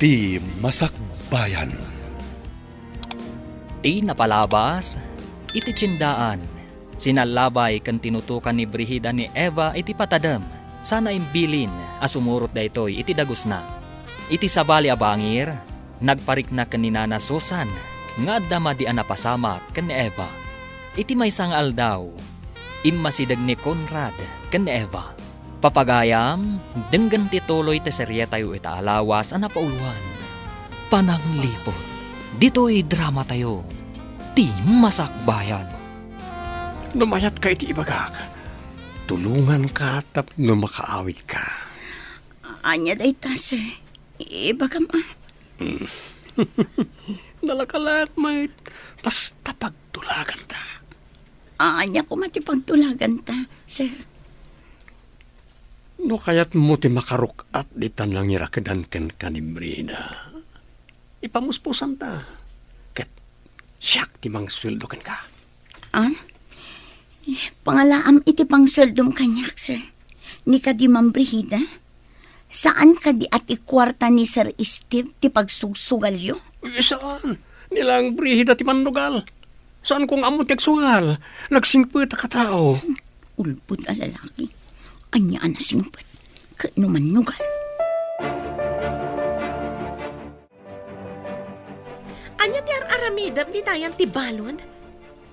Ti Masakbayan. Ti napalabas, iti tsindaan. Sinalabay kan tinutukan ni Brihida ni Eva iti patadam. Sana imbilin, asumurot da ito'y iti dagus na. Iti sabali abangir, nagparik na kaninana Susan, nga dama di anapasamak kan ni Eva. Iti may sangal daw, imasidag ni Conrad kan ni Eva. Papagayam, denggan tituloy te serye tayo itaalawas anapauluan. Pananglipot, dito'y drama tayo, Ti Masakbayan. Numayat ka iti ibagak. Tulungan ka tapos makaawit ka. Anya day ta, sir. Ibaga ma. Nalakalak, mate. Basta pagtulagan ta. Anya ko mati pagtulagan ta, sir. No kaya't mo ti makaruk at di tanlang irakadan ken kanibrina. Ipamuspusan ta. Ket siyak ti mang sweldo ken ka. Pangalaam iti pang sweldom kanyak, sir. Ni ka di Brihida? Saan ka di at ikwarta ni Sir Steve ti pagsugsugal yo? Saan? Nilang Brihida ti manugal. Saan kong amo ti agsugal? Nagsingput a katao. Ulpud a lalaki. Anya anasingput. Kano manugal. Anya ti aramidam di tayan ti balon?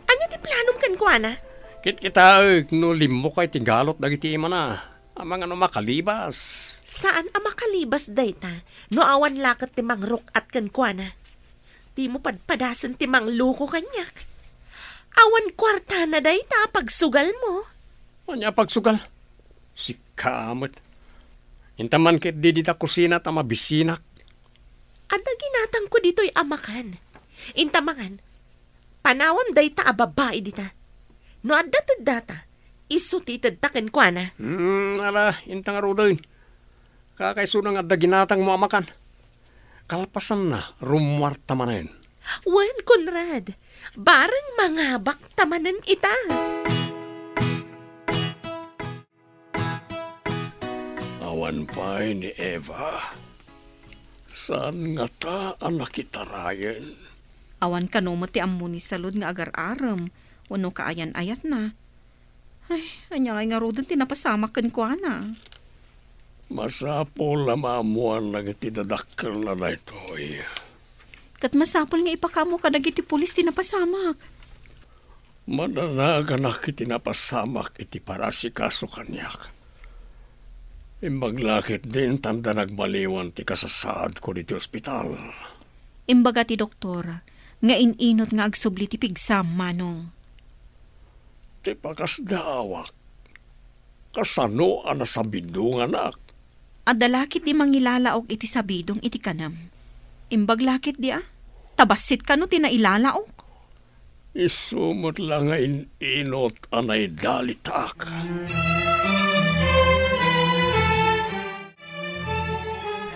Anya ti planom kan kuana? Kita no limo kay tigalot dagiti imana. Amang ano makalibas. Saan ang makalibas dayta? No awan lakat ti mangrok at kan kuana. Di mo padpadasan ti mangluko kanyak. Awan kwarta na dayta pagsugal mo. Anya pagsugal? Si kamot. Intaman kit di dita kusina ta mabisinak. Ada ginatang ko dito'y amakan. Intamangan. Panawam dayta a babae dita. No addatad data, isutitad taken kwa na. Ala, intang arudoy. Kakaisunang adda ginatang mo amakan. Kalpasan na, rumwarta manen. Wan, Conrad, barang mangabak tamanan ita. Awan pa'y ni Eva. Saan nga ta ang nakitarayan? Awan ka no mati ammo ni salud nga agar-aram. Wano kaayan-ayat na. Ay, anya nga rodan tinapasamakan ko na. Masapol na maamuan na itidadakkel na na ito eh. Kat masapol nga ipakamo ka nagiti pulis tinapasamak. Madanaga na kitinapasamak iti para si kaso kanyak. Imbaglakit din tanda nagmaliwan ti kasasaad ko diti ospital. Imbaga ti doktor, nga ininot nga agsubli ti pigsam manong. Ti pakas daawak. Kasano ana sabidong anak? Adalakit di mangilalaog iti sabidong iti kanam. Imbaglakit di tabasit ka no tinailalaog. Isumot lang nga inot anay dalitak.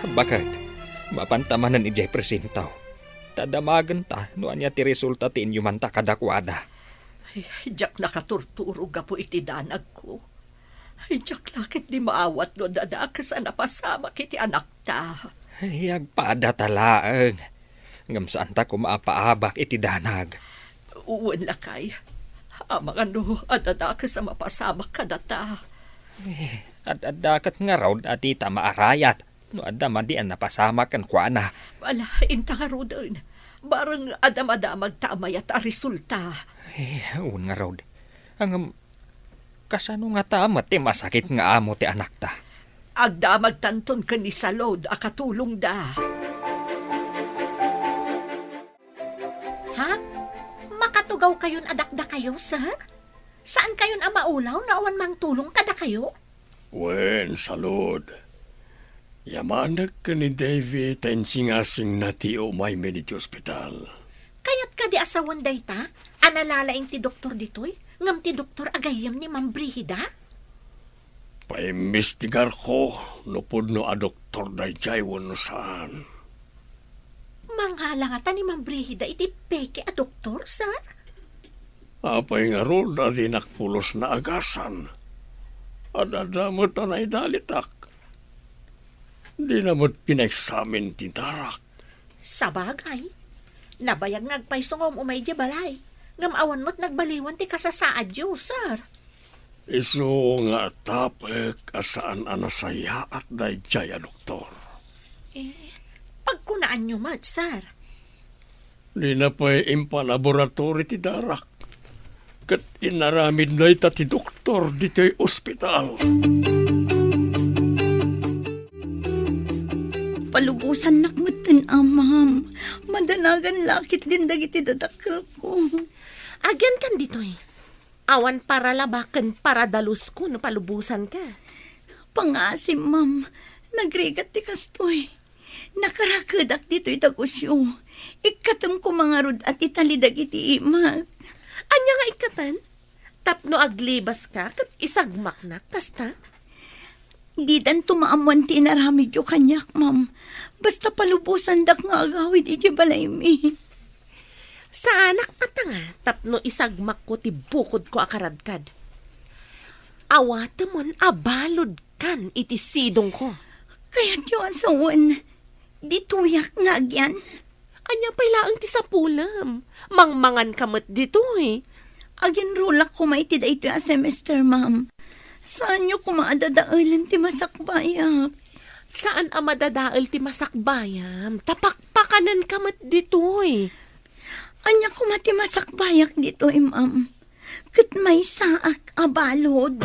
Bakit? Mapantamanan ni Jay Presintaw. Tadamagan ta, no anya ti resulta ti inyuman ta kadakwada. Ay, jak nakaturturo ga po iti danag ko. Ay, jak lakit di maawat no dadakas napasama kiti anak ta. Ay, agpada talaang. Ngamsaan ta kumaapaabak iti danag. Uwan lakay. Amang ano, adadakas ang mapasama ka data. At adakat nga raw ati ta maarayat. No adama di ang napasama kan kuana. Wala, inta nga ro doon. Barang adam-adamag tamayat a resulta. Un nga raw. Ang kasano nga tamat ti masakit nga amo ti anak ta. Agdamag tanton ka ni Salod a katulong da. Ha? Makatugaw kayon adakda kayo, sir? Saan kayon ang maulaw na awan mang tulong kada kayo? Wen, Salod. Yamanak ka ni David tensingasing na ti umay mediti ospital. Kayat ka di asawan dayta? Analalaing ti doktor ditoy? Ngam ti doktor agayam ni Ma'am Brihida? Paimbestigar ko, nupod no a doktor dayjay wano saan. Manghala nga ta ni Ma'am Brihida iti peke a doktor, sir? Apay nga ro na dinakpulos na agasan. Adadamot na idalitak. Di na mo't pinexamin ti Darak. Sa bagay, nabayag ngagpaysong umay di balay. Ngamawan mo't nagbaliwan ti kasasaad yo, sir. Iso nga tapek asaan anasaya at dayjaya, doktor. Pagkunaan nyo mat, sir. Di na pa'y impalaboratory ti Darak. Kat inaramid na ita ti doktor dito'y ospital. Palubusan nakmatan, ma'am. Madanagan lakit din dagiti dadakkel ko. Agyan kan dito'y. Awan para labakan para dalus ko no palubusan ka. Pangasim, ma'am. Nagrigat ti kastoy. Nakarakadak dito'y tagusyo. Ikatam ko mga rod at italidag iti imat. Anya nga ikatan? Tapno aglibas ka kat isagmak na kasta? Di dan tumaamuan ti inaramid yo kanyak, ma'am. Basta palubusan dak nga agawid iti balay mi. Sa anak at nga, tapno isagmak ko ti bukod ko akaradkad. Awatamon abalod kan iti sidong ko. Kaya tiyo asawan, di tuyak nga agyan. Anya pailaang ti sapulam. Mangmangan kamot dito eh. Agyan rulak ko maitid ito a semester, ma'am. Saan nyo kumaadadaalan ti masakbayak? Saan ang madadaal ti masakbayam? Tapakpakanan kamot dito eh. Anya kumati masakbayak dito, ma'am. Kat may saak abalod.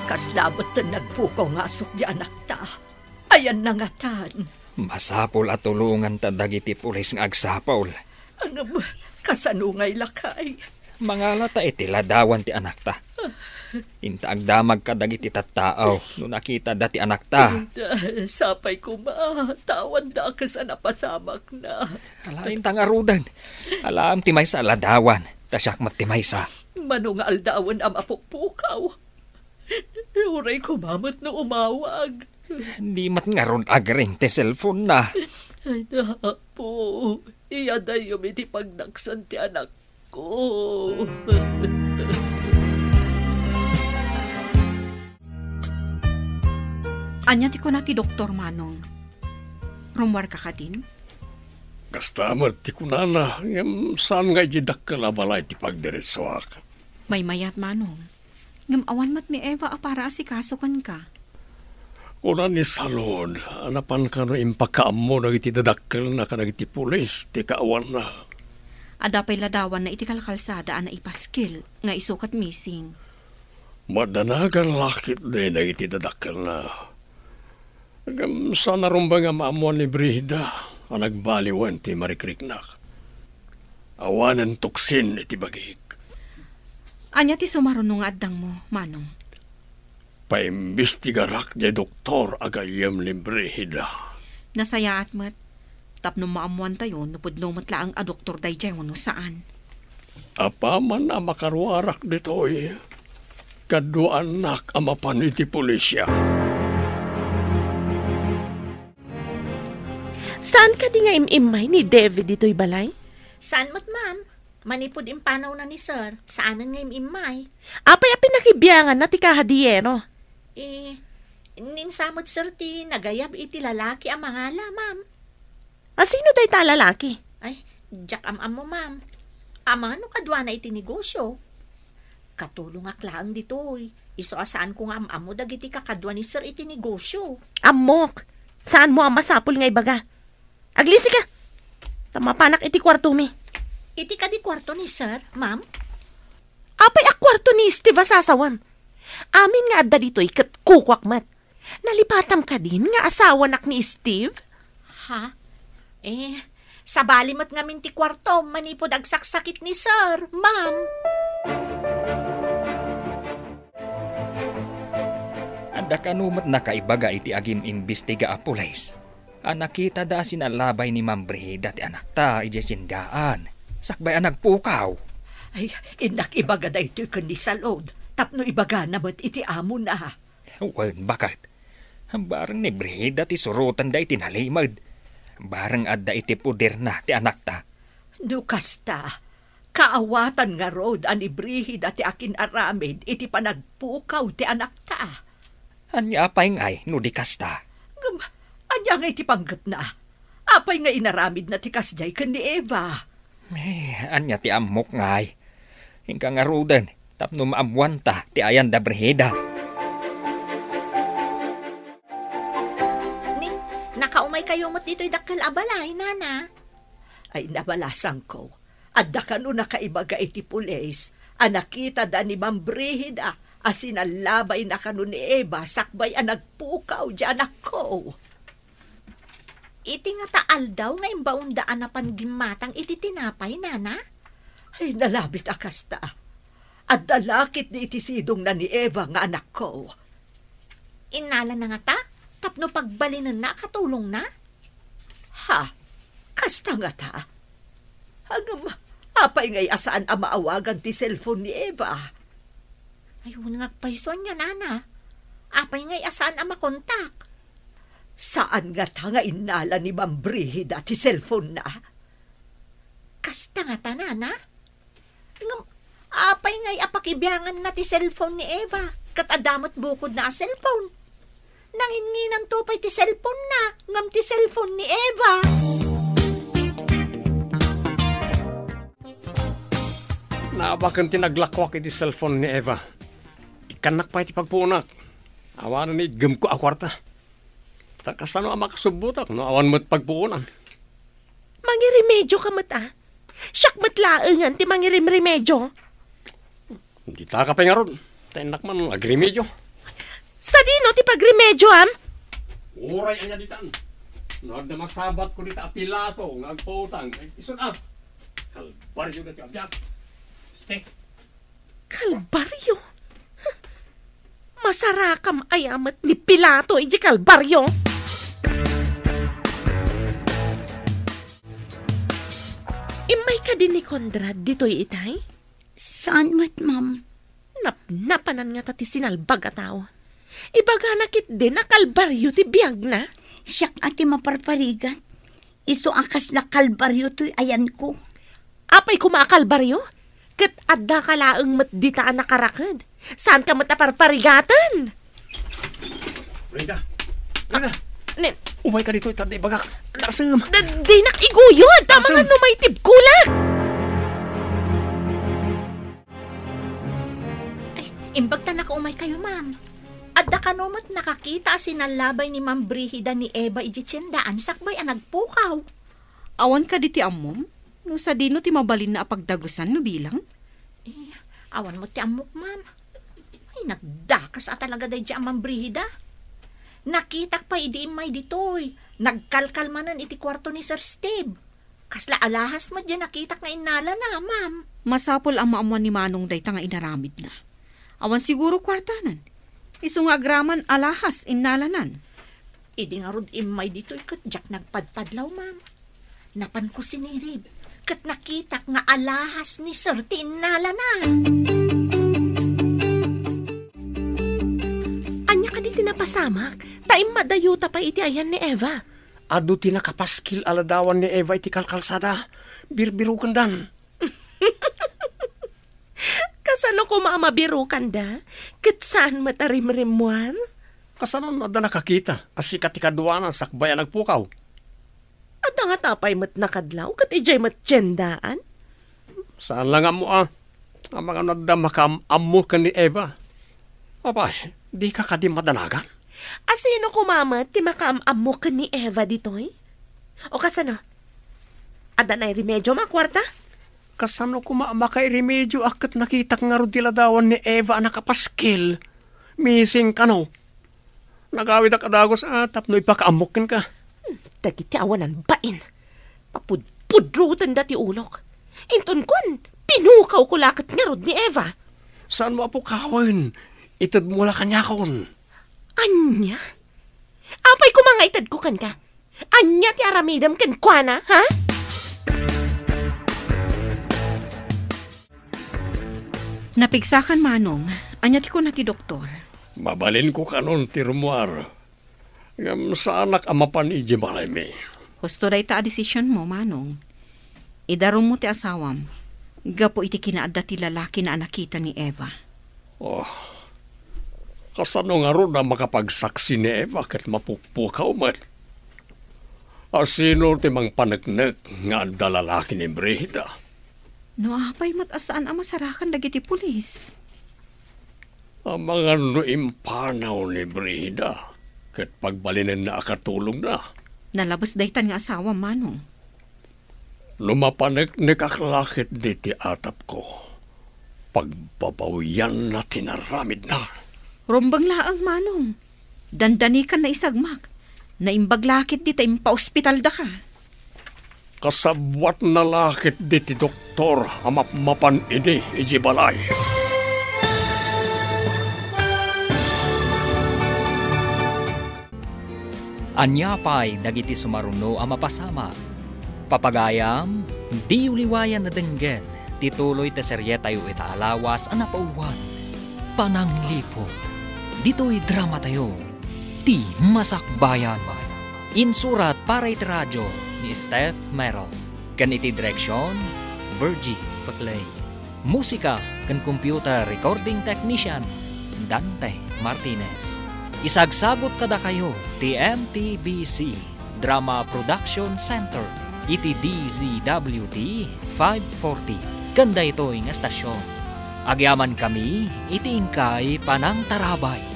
Kaslabot na nagpukaw nga asok di anak ta. Ayan na nga tan. Masapol at tulungan ta dagiti pulis nga agsapol. Ano kasanungay lakay? Mangala ta iti ladawan ti anak ta. Inta agdamag ka dagiti tattaaw no nakita dati anak ta. Sapay ko ma, tawan da ka sa napasamak na. Alain tang arudan. Alam ti may sa ladawan. Tasyak mat ti may sa. Manong aldawan ang apupukaw. Uray ko mamot no umawag. Di mat nga ron agring ti cellphone na. Ay po, iyaday yung iti pagnaksan ti anak ko. Anya ti ko na ti Doktor Manong. Rumwar ka din? Kastamat ti kunana, saan nga ijidak ka labalay ti pagdiretsoak. May mayat Manong. Ngamawan mat ni Eva para asikasukan ka. Kuna ni Salon, anapan ka no impakaam mo nagiti dadakkel na ka nagiti pulis, ti kaawan na. Adapay ladawan na iti kalkalsada na ipaskil nga isukat missing. Madanagan lakit din nagiti dadakkel na. Sana rumba nga maamuan ni Brida, ang nagbaliwan ti Marikriknak. Awanan tuksin iti bagik. Anya ti sumarunong nga addang mo, Manong. Paimbestigarak di doktor agayam ni Brida. Nasayaat mat. Tapno maamuan tayo, napudno matlaang a doktor day jay wano saan. Apa man ang makarwarak dito'y, kaduan nak amapan iti pulisya. Saan ka di nga imimay ni David dito'y balay? Saan mo't, ma'am? Manipod impanaw na ni sir. Saanan nga imimay? Apay pinakibiyangan na ti kahadiyero. Ninsamot sir ti nagayab iti lalaki ang mangala, ma'am. Sino day ta lalaki? Ay, jak am mo, ma'am. Ama no kadwa na iti negosyo. Katulong aklaang ditoy. Iso asaan ko nga am mo dagiti kakadwa ni sir iti negosyo. Amok, saan mo ang masapol nga ibaga? Aglisi ka! Tamapanak iti kwarto mi. Iti ka di kwarto ni sir, ma'am? Apay a kwarto ni Steve asasawam. Amin nga adda dito'y kat kukwak mat. Nalipatam ka din nga asawa nak ni Steve? Ha? Sa balimat ngamin ti kwarto, manipod agsaksakit ni sir, ma'am. Anda kanumat nakaibaga iti agim imbestiga a pulis. Nakita da sinalabay ni Ma'am Brida ti anak ta ijesindaan. Sakbay ang nagpukaw. Ay, inak ibaga da ito'y kundi sa load. Tapno ibaga naman iti amo na. Wen, bakit? Barang ni Brida ti surutan da iti nalimad. Barang adda iti puder na ti anak ta. Dukas ta. Kaawatan nga rod ani Brihida ti akin aramid iti panagpukaw ti anak ta. Anya apay ngay, no di kasta. Anya nga iti panggap na. Apay nga inaramid na ti kasjay kan ni Eva. Anya ti amok ngay. Hingga nga roden, tapno maamuan ta ti ayan da Brihida. Nakaumay kayo mo't dito'y dakkel abalay, nana. Ay nabalasan ko. At dakano na kaibaga iti pulis. Anakita da ni Ma'am Brihida. Asinalabay na kano ni Eva. Sakbay ang nagpukaw di anak ko. Iti nga taal daw nga imbaundaan na pangimatang iti tinapay, nana. Ay nalabit akasta. At dalakit ni iti sidong na ni Eva nga anak ko. Inala na nga ta? Tapno pagbalinan na, katulong na? Ha? Kasta nga ta? Hanggang apay ngay asaan ang maawagan ti cellphone ni Eva? Ayun ngagpayson niya, nana. Apay ngay asaan ang makontak? Saan nga ta nga inala ni Ma'am Brihida ti cellphone na? Kasta nga ta, nana. Apay ngay apakibiyangan na ti cellphone ni Eva. Katadamot bukod na a cellphone. Nanginginan tupay ti cellphone na. Ngam ti cellphone ni Eva. Naabakan tinaglakwak iti cellphone ni Eva. Ikanak pa iti pagpunak. Awanan ni gem ko akwarta. Takasano ang makasubutak no awan mo't pagpuunan. Mangiremedyo ka mata. Siyak matlaangan ti mangirimremedyo. Hindi ta ka pengarod. Tenak man agremedyo. Sa dino ti pagremedyo, am? Uray anya ditan. Nagda masabat ko dita Pilato ngagputang. Isun kalbaryo na ti abyak. Stay. Kalbaryo? Masarakam ayamat ni Pilato iti kalbaryo. Imay ka din ni Conrad dito'y itay? Saan mat, ma'am? Napanan nga tati sinalbag a tao. Ibaga nakit din na kalbaryo ti biyag na. Siyak ati maparparigan. Iso akas la kalbaryo to'y ayan ko. Apay kumakalbaryo? Kat adda ka laang matditaan na karakad. Saan ka mataparparigatan? Rida! Rida! Nen, umay ka dito itadi bagak. Nasam! di nakiguyod. Tama nga numaytib kulak. Imbag ta nakaumay kayo, ma'am. Adda kanomot nakakita sinalabay ni Ma'am Brihida ni Eva iti tiyendaan sakbay ang nagpukaw. Awan ka di ti ammom? No sa dino ti mabalin na apagdagusan no bilang? Awan mo ti amok, ma'am. Ay, nagdakas at talaga day di ang Ma'am Brihida. Nakitak pa idi imay ditoy. Nagkalkalmanan iti kwarto ni Sir Steve. Kasla alahas mo dyan nakitak na inala na, ma'am. Masapol ang maamuan ni Manong dayta nga inaramid na. Awan siguro kwartanan. Iso nga agraman alahas inalanan. Idi nga rod imay ditoy kat jak nagpadpadlaw, ma'am. Napan ko sinirib. Kat nakitak nga alahas ni Sir ti inalanan. Anya ka di tinapasamak. Taim madayuta pa iti ayan ni Eva. Adu tinakapaskil aladawan ni Eva iti kalkalsada. Birbirukan dan. Kasano ko maamabirukan da? Kat saan matarimrimuan? Kasano na da nakakita? Asikat ikaduanan sakbay ang nagpukaw. At nga tapay mat nakadlaw, kat ijay mat tiyendaan. Saan lang mo Ang mga nadda makamamu ka ni Eva. Abay, di ka kadi madanagan. Asino kumamat ti makaamamu ka ni Eva ditoy? O kasano? Ada na remedyo makwarta? Kasano kumamakay remedyo akat nakitak nga rudiladawan ni Eva nakapaskil. Missing ka no. Nagawid ak adagos atap no ipakaamukin ka. Dagiti awanan bain. Papudpudrutan dati ulok. Inton kon, pinukaw ko lakat nga rod ni Eva. Saan mo po kawin? Itad mo la kanya kon. Anya? Apay ko mga itad ko kan ka. Anya ti aramidam kan kwa na, ha? Napigsakan Manong, anya ti ko na ti doktor. Mabalin ko kanon ti rumuar. Ngam sa anak amapan iji malaymi. Gusto day ta a desisyon mo, Manong. Idarum mo ti asawam. Gapo iti kinaadda ti lalaki na nakita ni Eva. Oh, kasano nga ron na makapagsaksi ni Eva kat mapukpukaw man. Asino ti mang panagnek nga adda lalaki ni Brihida? No apay matasaan ang masarakan dagiti pulis. Ang mga nuimpanaw ni Brihida kat pagbalinin na akatulong na. Nalabas daytan nga asawa manong. Lumapanek ni kaklakit di ti atap ko. Pagbabawian na tinaramid na. Rombang laang manong. Dandanikan na isagmak. Naimbaglakit di ta impa-ospital da ka. Kasabwat na lakit di ti doktor amapmapan ini iji balay. Anyapay dagiti sumaruno a mapasama. Papagayam, di uliwayan na denggen, tituloy ta serye tayo itaalawas a napauwan. Pananglipot, dito'y drama tayo, ti Masakbayan. Insurat para iti radyo ni Steph Merrill. Kan iti direksyon, Virgie Paclay. Musika kan computer recording technician, Dante Martinez. Isagsagot kada kayo ti MTBC Drama Production Center iti DZWT 540 kanda ito'y nga estasyon. Agyaman kami iti ingkay Panang Tarabay.